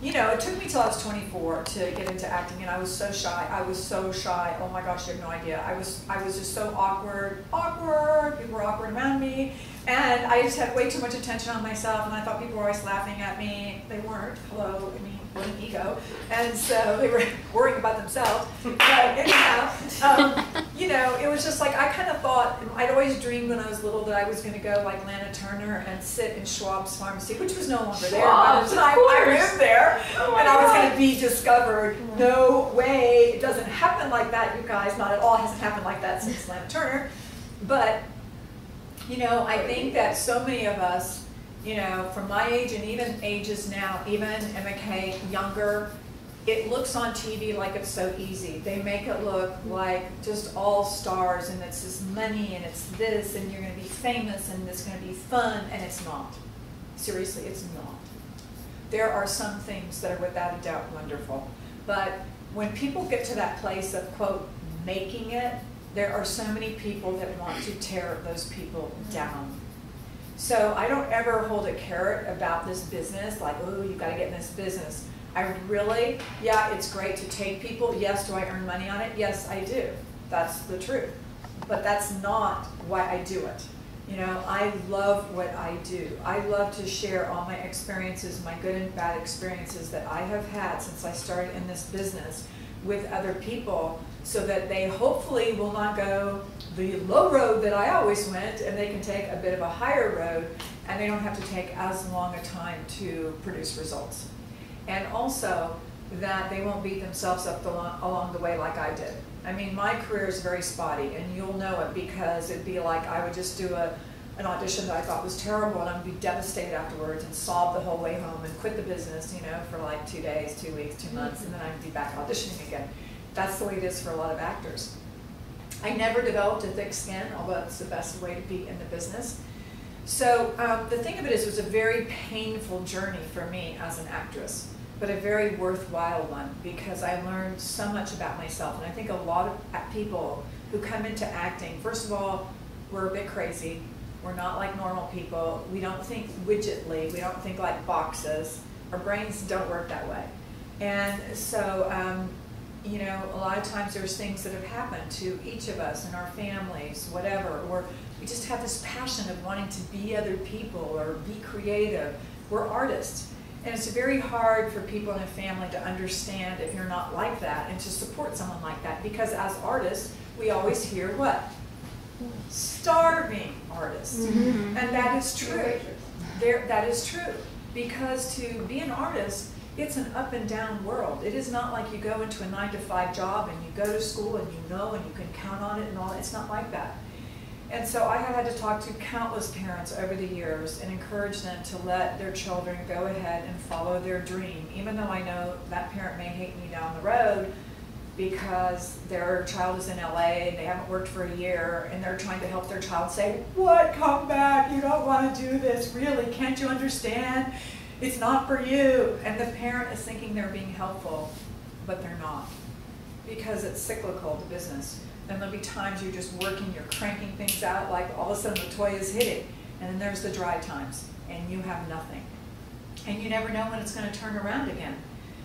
you know, it took me till I was 24 to get into acting, and I was so shy. I was so shy. Oh my gosh, you have no idea. I was just so awkward. People were awkward around me, and I just had way too much attention on myself, and I thought people were always laughing at me. They weren't. Hello, I mean, what an ego. And so they were worrying about themselves. But anyhow, you know, it was just like, I kind of thought, I'd always dreamed when I was little that I was going to go like Lana Turner and sit in Schwab's pharmacy, which was no longer there by the time I moved there. And I was going to be discovered. No way. It doesn't happen like that, you guys. Not at all. It hasn't happened like that since Lana Turner. But, you know, I think that so many of us, you know, from my age and even ages now, even McKay, younger, it looks on TV like it's so easy. They make it look like just all stars, and it's this money, and it's this, and you're going to be famous, and it's going to be fun, and it's not. Seriously, it's not. There are some things that are without a doubt wonderful, but when people get to that place of, quote, making it, there are so many people that want to tear those people down. So I don't ever hold a carrot about this business, like, oh, you've got to get in this business. I really, yeah, it's great to take people. Yes, do I earn money on it? Yes, I do. That's the truth. But that's not why I do it. You know, I love what I do. I love to share all my experiences, my good and bad experiences that I have had since I started in this business with other people, so that they hopefully will not go the low road that I always went, and they can take a bit of a higher road, and they don't have to take as long a time to produce results. And also that they won't beat themselves up along the way like I did. I mean, my career is very spotty, and you'll know it, because it'd be like I would just do an audition that I thought was terrible, and I'd be devastated afterwards and sob the whole way home and quit the business, you know, for like 2 days, 2 weeks, 2 months, and then I'd be back auditioning again. That's the way it is for a lot of actors. I never developed a thick skin, although it's the best way to be in the business. So the thing of it is, it was a very painful journey for me as an actress, but a very worthwhile one, because I learned so much about myself. And I think a lot of people who come into acting, first of all, we're a bit crazy. We're not like normal people. We don't think widgetly. We don't think like boxes. Our brains don't work that way. And so, you know, a lot of times there's things that have happened to each of us in our families, whatever, or we just have this passion of wanting to be other people or be creative. We're artists. And it's very hard for people in a family to understand if you're not like that and to support someone like that, because as artists, we always hear what? Starving artists. Mm-hmm. And that is true. That is true. Because to be an artist, it's an up and down world. It is not like you go into a 9-to-5 job and you go to school and you know and you can count on it and all. It's not like that. And so I have had to talk to countless parents over the years and encourage them to let their children go ahead and follow their dream, even though I know that parent may hate me down the road because their child is in LA and they haven't worked for a year, and they're trying to help their child say, what, come back, you don't want to do this, really, can't you understand? It's not for you. And the parent is thinking they're being helpful, but they're not, because it's cyclical, the business. And there'll be times you're just working, you're cranking things out, like all of a sudden the toy is hitting, and then there's the dry times, and you have nothing. And you never know when it's going to turn around again.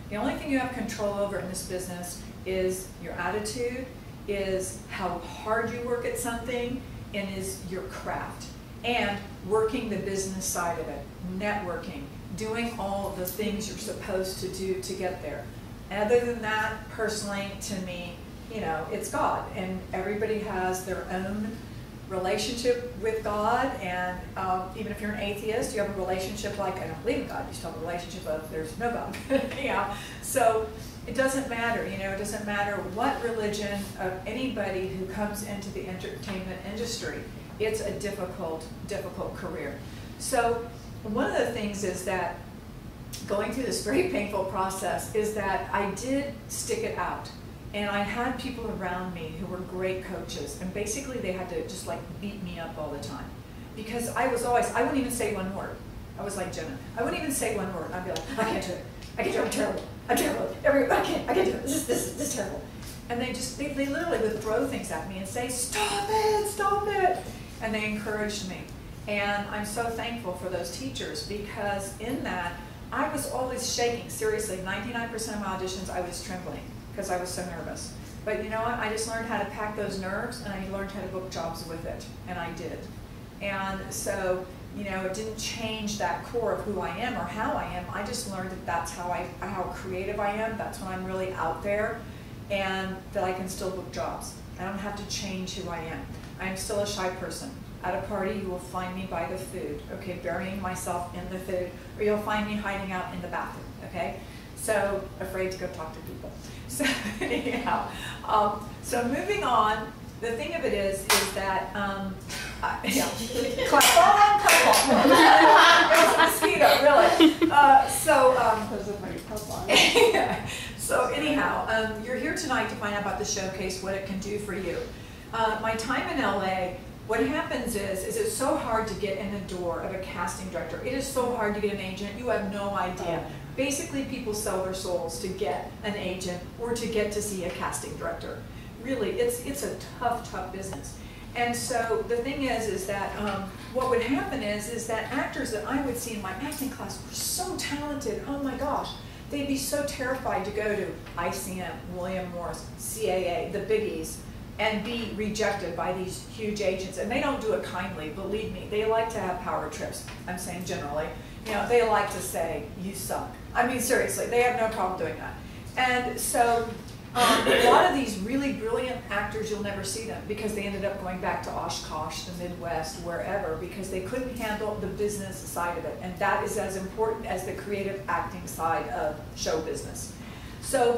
The only thing you have control over in this business is your attitude, is how hard you work at something, and is your craft. And working the business side of it, networking, doing all the things you're supposed to do to get there. And other than that, personally, to me, you know, it's God, and everybody has their own relationship with God, and even if you're an atheist, you have a relationship like, I don't believe in God, you still have a relationship of there's no God. Yeah. So it doesn't matter, you know, it doesn't matter what religion of anybody who comes into the entertainment industry. It's a difficult, difficult career. So one of the things is that going through this very painful process is that I did stick it out. And I had people around me who were great coaches, and basically they had to just like beat me up all the time. Because I was always, I wouldn't even say one word. I was like Jenna. I wouldn't even say one word. I'd be like, I can't do it. I can't do it. I'm terrible. I'm terrible. I can't do it. This is terrible. And they literally would throw things at me and say, stop it, stop it. And they encouraged me. And I'm so thankful for those teachers, because in that, I was always shaking, seriously. 99% of my auditions, I was trembling because I was so nervous. But you know what? I just learned how to pack those nerves, and I learned how to book jobs with it, and I did. And so, you know, it didn't change that core of who I am or how I am. I just learned that that's how creative I am. That's when I'm really out there, and that I can still book jobs. I don't have to change who I am. I am still a shy person. At a party, you will find me by the food, okay, burying myself in the food, or you'll find me hiding out in the bathroom, okay? So, afraid to go talk to people. So, anyhow, so moving on, the thing of it is that, yeah, clap on, clap on. It was a mosquito, really. So anyhow, you're here tonight to find out about the showcase, what it can do for you. My time in LA, what happens is it's so hard to get in the door of a casting director. It is so hard to get an agent. You have no idea. Basically, people sell their souls to get an agent or to get to see a casting director. Really, it's a tough, tough business. And so the thing is that what would happen is that actors that I would see in my acting class were so talented. Oh my gosh, they'd be so terrified to go to ICM, William Morris, CAA, the biggies, and be rejected by these huge agents. And they don't do it kindly, believe me. They like to have power trips, I'm saying generally. You know, they like to say, you suck. I mean, seriously, they have no problem doing that. And so a lot of these really brilliant actors, you'll never see them because they ended up going back to Oshkosh, the Midwest, wherever, because they couldn't handle the business side of it. And that is as important as the creative acting side of show business. So